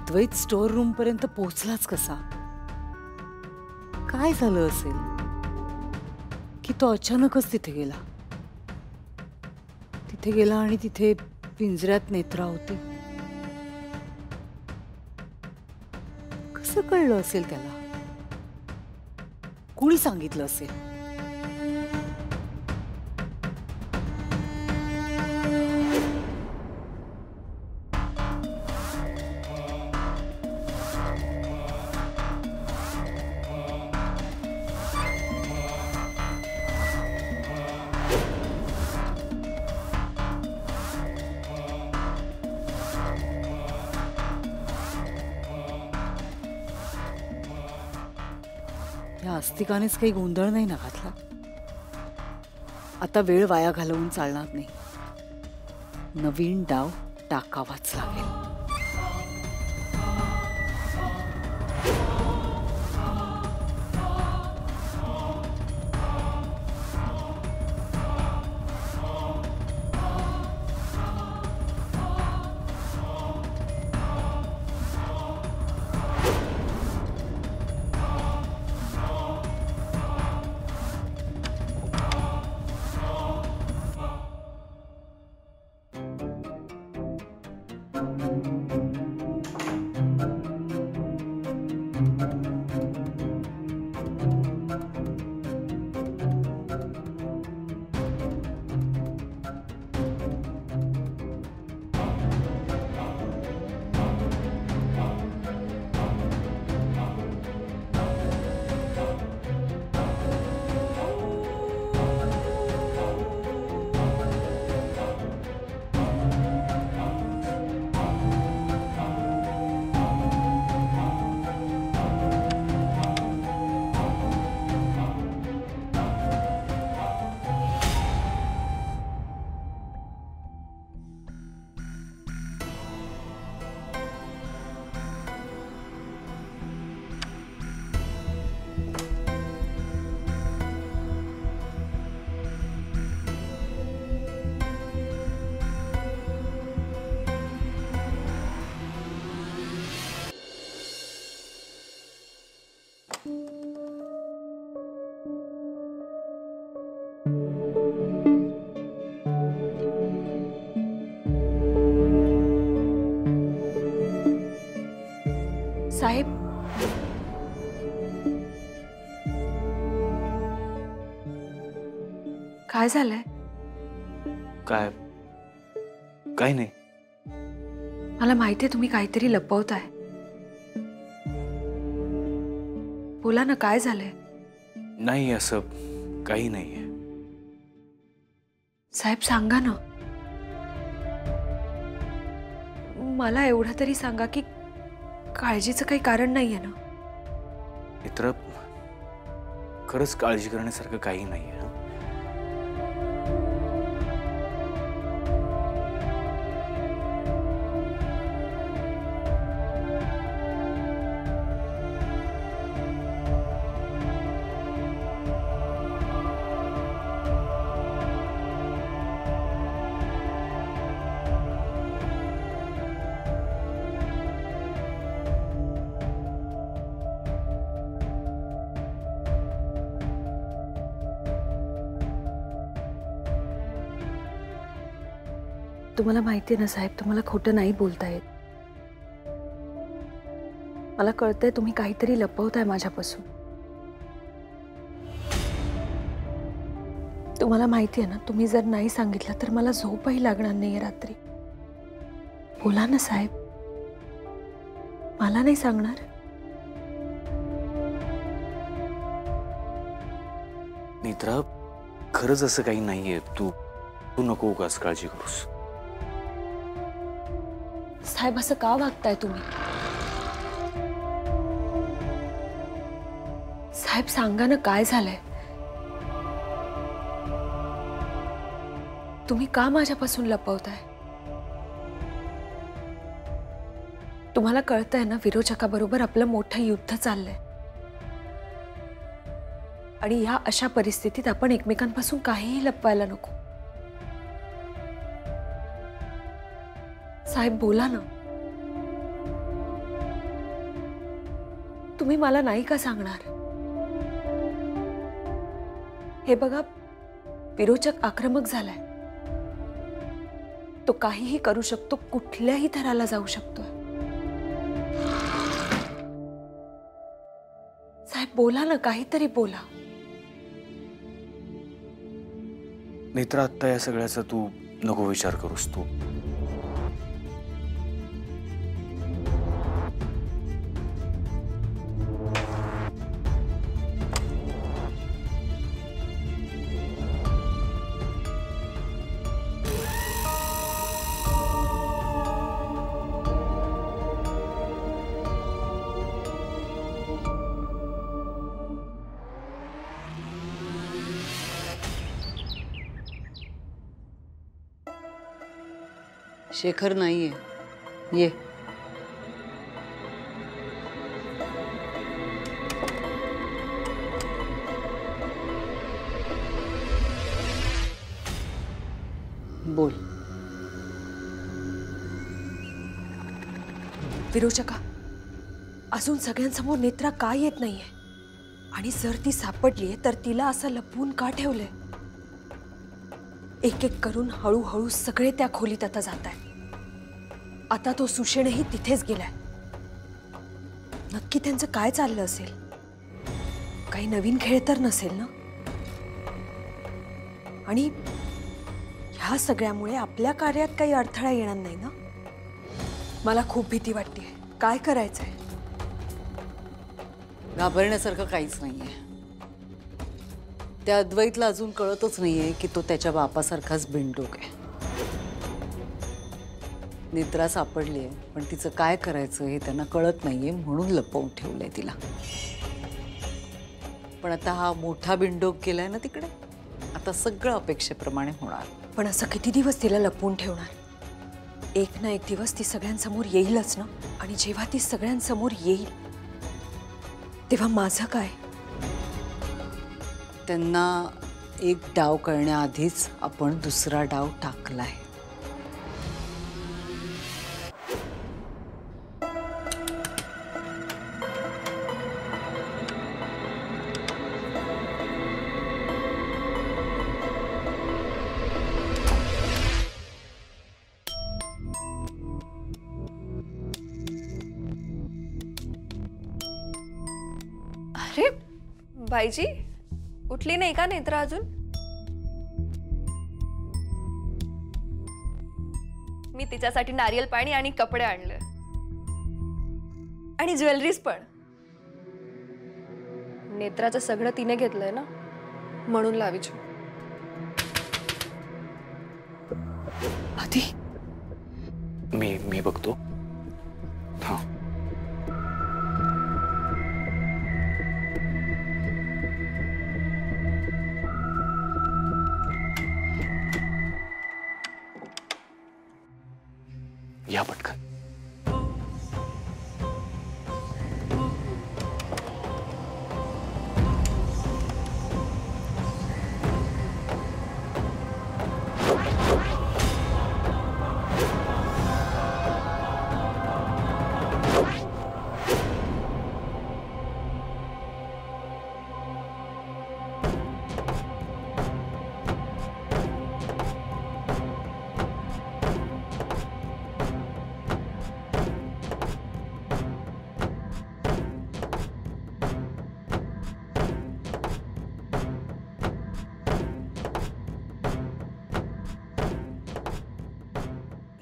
अद्वैत store room पर्यंत पोहोचलाच कसा? काय झालं असेल की तो अचानकच तिथे गेला? तिथे गेला आणि तिथे पिंजऱ्यात नेत्रा होती. कसं कळलं असेल त्याला? कुणी सांगितलं असेल? या अस्तिकानेच काही गोंधळ नाही ना घातला? आता वेळ वाया घालवून चालणार नाही. नवीन डाव टाकावाच लागेल. साहेब, काय झालंय? काय? काही नाही. मला माहितीये तुम्ही काहीतरी लपवताय. बोला ना, काय झालंय? नाही, असं काही नाहीये. साहेब सांगा ना. मला एवढं तरी सांगा की काळजीचं काही कारण नाहीये ना? मित्र, खरंच काळजी करण्यासारखं काही नाहीये. तुम्हाला माहिती आहे ना साहेब, तुम्हाला खोटं नाही बोलता येत. मला कळतंय तुम्ही काहीतरी लपवताय माझ्यापासून. तुम्हाला माहिती आहे ना, तुम्ही जर नाही सांगितलं तर मला झोपही लागणार नाहीये रात्री. बोला ना साहेब, मला नाही सांगणार? मित्रा, खरंच असं काही नाहीये. तू नको उगाच काळजी करूस. साहेब, असं का वागताय तुम्ही? साहेब सांगा ना, काय झालंय? तुम्ही का माझ्यापासून लपवताय? तुम्हाला कळतंय ना, विरोचकाबरोबर आपलं मोठं युद्ध चाललंय. आणि या अशा परिस्थितीत आपण एकमेकांपासून काहीही लपवायला नको. साहेब बोला ना. तुम्ही मला नाही का सांगणार? हे बघा, विरोचक आक्रमक झालाय. तो काहीही करू शकतो, कुठल्याही थराला जाऊ शकतो. साहेब बोला ना, काहीतरी बोला. नेत्रा, आत्ता या सगळ्याचा तू नको विचार करूस. तू शेखर नाहीये. ये. बोल. विरोचका, अजून सगळ्यांसमोर नेत्रा का येत नाहीये? आणि जर ती सापडलीये तर तिला असं लपवून का ठेवलंय? एक एक करून हळूहळू सगळे त्या खोलीत आता जात आहेत. आता तो सुषेणही तिथेच गेलाय. नक्की त्यांचं काय चाललं असेल? काही नवीन खेळ तर नसेल ना? आणि ह्या सगळ्यामुळे आपल्या कार्यात काही अडथळा येणार नाही ना? मला खूप भीती वाटतेय. काय करायचंय? घाबरण्यासारखं काहीच नाहीये. त्या अद्वैतला अजून कळतच नाहीये की तो त्याच्या बापासारखाच बिनडोक आहे. नेत्रा सापडलीये, पण तिचं काय करायचं हे त्यांना कळत नाहीये, म्हणून लपवून ठेवलंय तिला. पण आता हा मोठा बिनडोक गेलाय ना तिकडे, आता सगळं अपेक्षेप्रमाणे होणार. पण असं किती दिवस तिला लपवून ठेवणार? एक ना एक दिवस ती सगळ्यांसमोर येईलच ना. आणि जेव्हा ती सगळ्यांसमोर येईल तेव्हा माझं काय? त्यांना एक डाव करण्याआधीच आपण दुसरा डाव टाकलाय. अरे बाईजी, उठली नाही का नेत्रा अजून? मी तिच्यासाठी नारियल पाणी आणि कपडे आणले आणि ज्वेलरीज पण. नेत्राचं सगळं तिने घेतलंय ना, म्हणून लावीच. आधी मी बघतो. हा, या पटकन.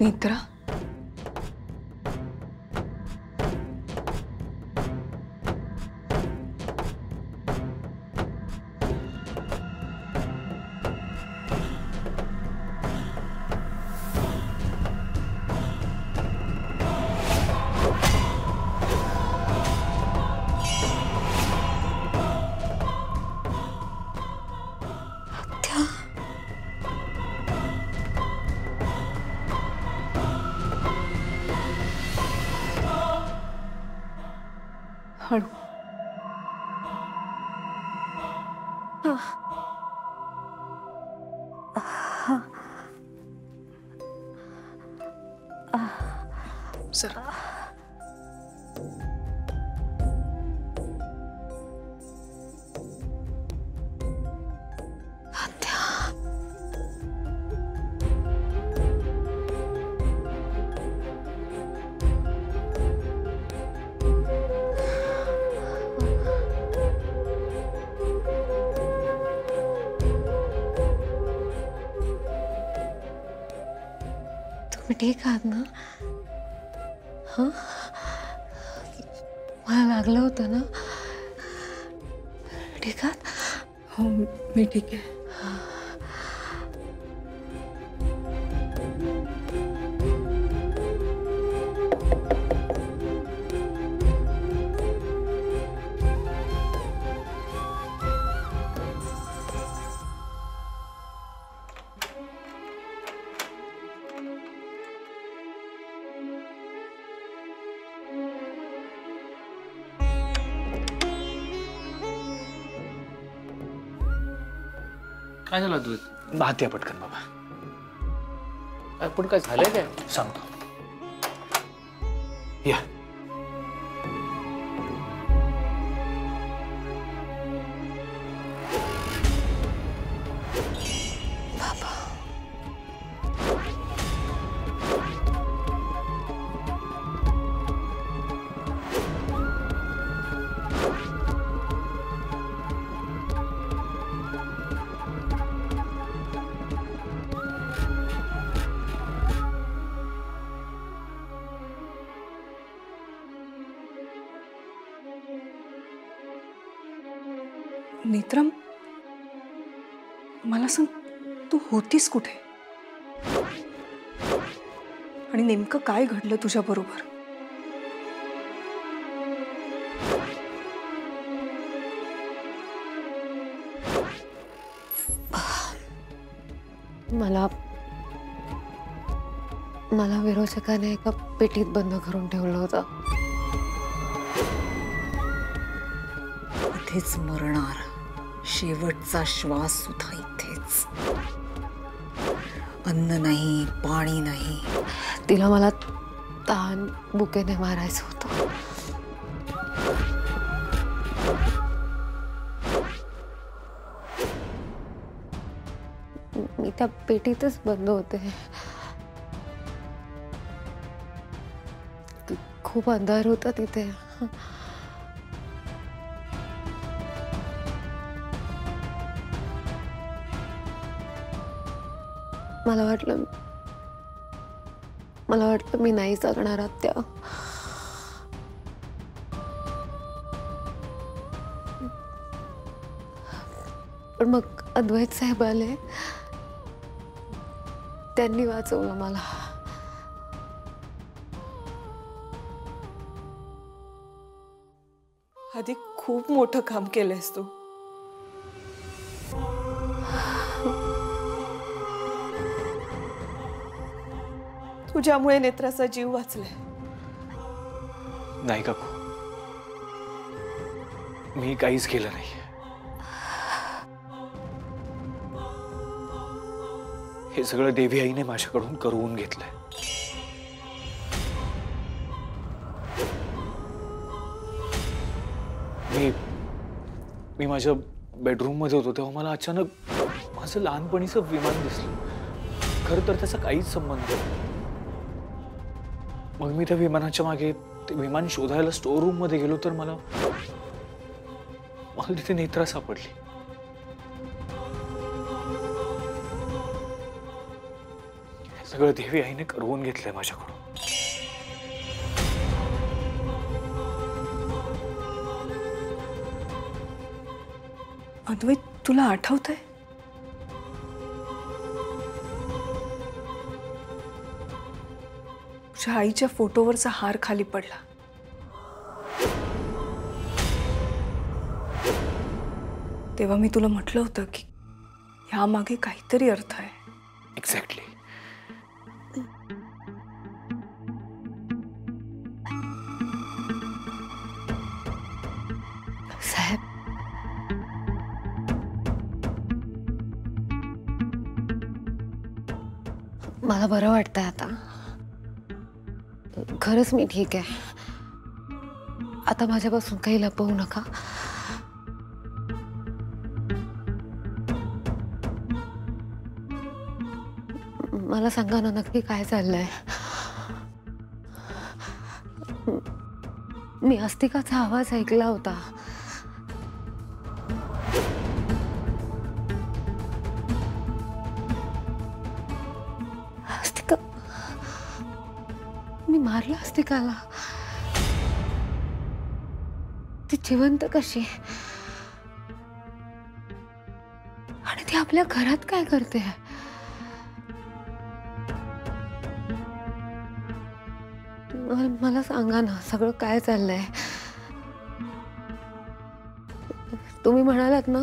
नेत्रा, हळू. सर ठीक आहात ना? हं? मला लागलं होतं ना? ठीक आहात? हो, मी ठीक आहे. काय झालं तू? भात या पटकन बाबा. पण काय झालंय काय? सांगतो. या. नेत्रम, मला सांग, तू होतीस कुठे आणि नेमकं काय घडलं तुझ्या बरोबर? मला विरोचकाने एका पेटीत बंद करून ठेवलं होतं. इथेच मरणार, शेवटचा श्वास सुद्धा इथेच. अन्न नाही, पाणी नाही. तिला मला तान बुकेने मारायचं होतं. मी त्या पेटीतच बंद होते. खूप अंधार होता तिथे. मला वाटलं मी नाही जगणार आत्या. पण मग अद्वैत साहेब आले, त्यांनी वाचवलं मला. आधी खूप मोठं काम केलंयस तू. तुझ्यामुळे नेत्राचा जीव वाचलाय. नाही काकू, मी काहीच केलं नाही. हे सगळं देवी आईने माझ्याकडून करवून घेतलंय. मी माझ्या बेडरूम मध्ये होतो तेव्हा मला अचानक माझं लहानपणीचं विमान दिसलं. खरं तर त्याचा काहीच संबंध नाही. मग मी त्या विमानाच्या मागे ते विमान शोधायला स्टोर रूम मध्ये गेलो तर मला तिथे नेत्रा सापडली. हे सगळं देवी आईने करवून घेतलंय माझ्याकडून. अद्वैत, तुला आठवतंय? तुझ्या आईच्या फोटोवरचा हार खाली पडला. तेव्हा मी तुला म्हटलं होतं की ह्यामागे काहीतरी अर्थ आहे. एक्झॅक्टली. साहेब, मला बरं वाटतंय आता. खरंच मी ठीक आहे. आता माझ्यापासून काही लपवू नका. मला सांगा ना, नक्की काय चाललंय? मी अस्तिकाचा आवाज ऐकला होता. अस्तिका त्यांनी मारलं अस्तिकाला. ती जिवंत कशी आणि ती आपल्या घरात काय करते? मला सांगा ना, सगळं काय चाललंय? तुम्ही म्हणालात ना,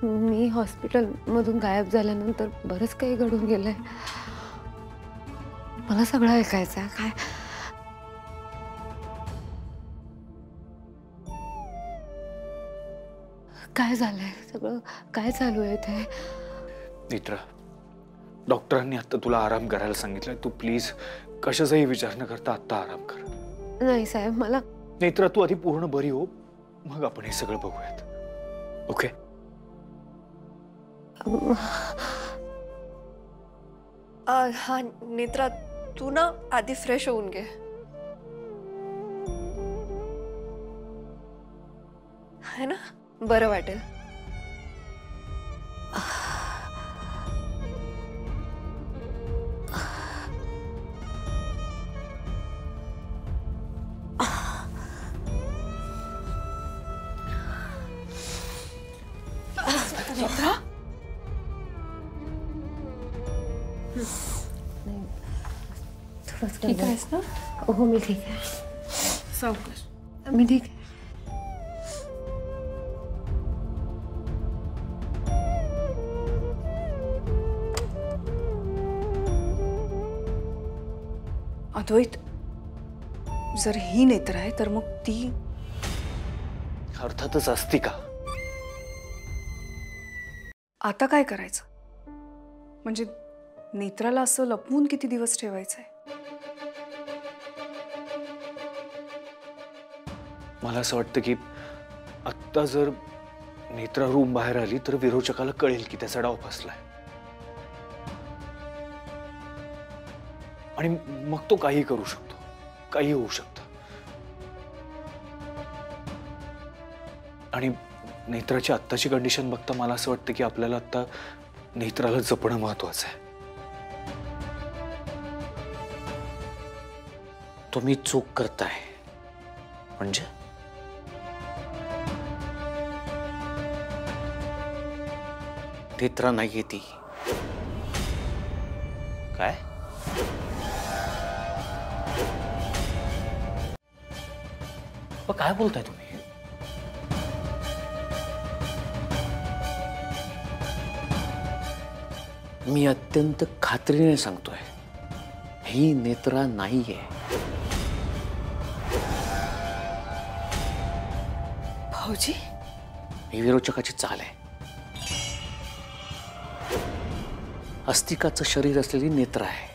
मी हॉस्पिटल मधून गायब झाल्यानंतर बरंच काही घडून गेलंय. मला सगळं ऐकायचं. काय काय झालंय? सगळं काय चालू आहे ते? नेत्रा, डॉक्टरांनी आता तुला आराम करायला सांगितलंय. तू प्लीज कशाचाही विचार न करता आत्ता आराम कर. नाही साहेब, मला नेत्रा, तू आधी पूर्ण बरी हो, मग आपण हे सगळं बघूयात. ओके? हा नेत्रा, तू ना आधी फ्रेश होऊन घे. है ना, बरं वाटेल. ठीक आहेस ना? हो, मी ठीक आहे. सावकाश. मी ठीक आहे. अद्वैत, जर ही नेत्र आहे तर मग ती अर्थातच अस्तिका. आता काय करायचं? म्हणजे नेत्राला असं लपवून किती दिवस ठेवायचंय? मला असं वाटतं की आत्ता जर नेत्रा रूम बाहेर आली तर विरोचकाला कळेल की त्याचा डाव फसलाय, आणि मग तो काही करू शकतो, काही होऊ शकतं. आणि नेत्राची आत्ताची कंडिशन बघता मला असं वाटतं की आपल्याला आत्ता नेत्राला जपणं महत्वाचं आहे. तुम्ही चूक करताय. म्हणजे नेत्रा नाहीये ती. काय? काय बोलताय तुम्ही? मी अत्यंत खात्रीने सांगतोय, ही नेत्रा नाहीये. भाऊजी, ही विरोचकाची चाल आहे. अस्तिकाचं शरीर असलेली नेत्र आहे.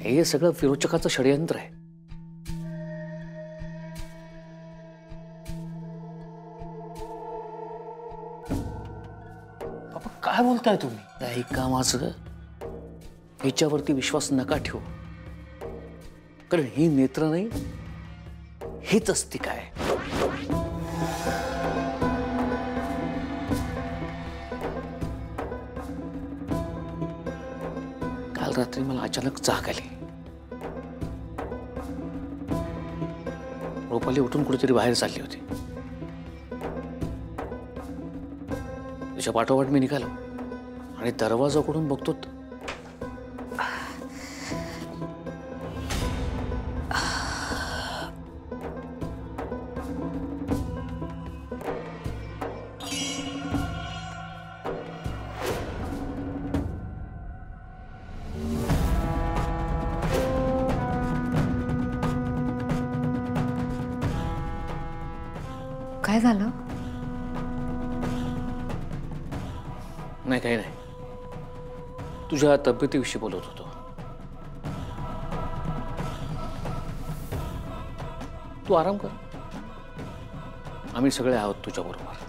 हे सगळं विरोचकाचं षडयंत्र आहे. बाबा, काय बोलताय तुम्ही? ऐका माझं, हिच्यावरती विश्वास नका ठेवू. कारण ही नेत्र नाही, हीच अस्तिका आहे. काल रात्री मला अचानक जाग आली. रुपाली उठून कुठेतरी बाहेर चालली होती. तिच्या पाठोपाठ मी निघालो आणि दरवाजा उघडून बघतो. काय झालं? नाही, काही नाही. तुझ्या तब्येतीविषयी बोलत होतो. तू आराम कर. आम्ही सगळे आहोत तुझ्या बरोबर.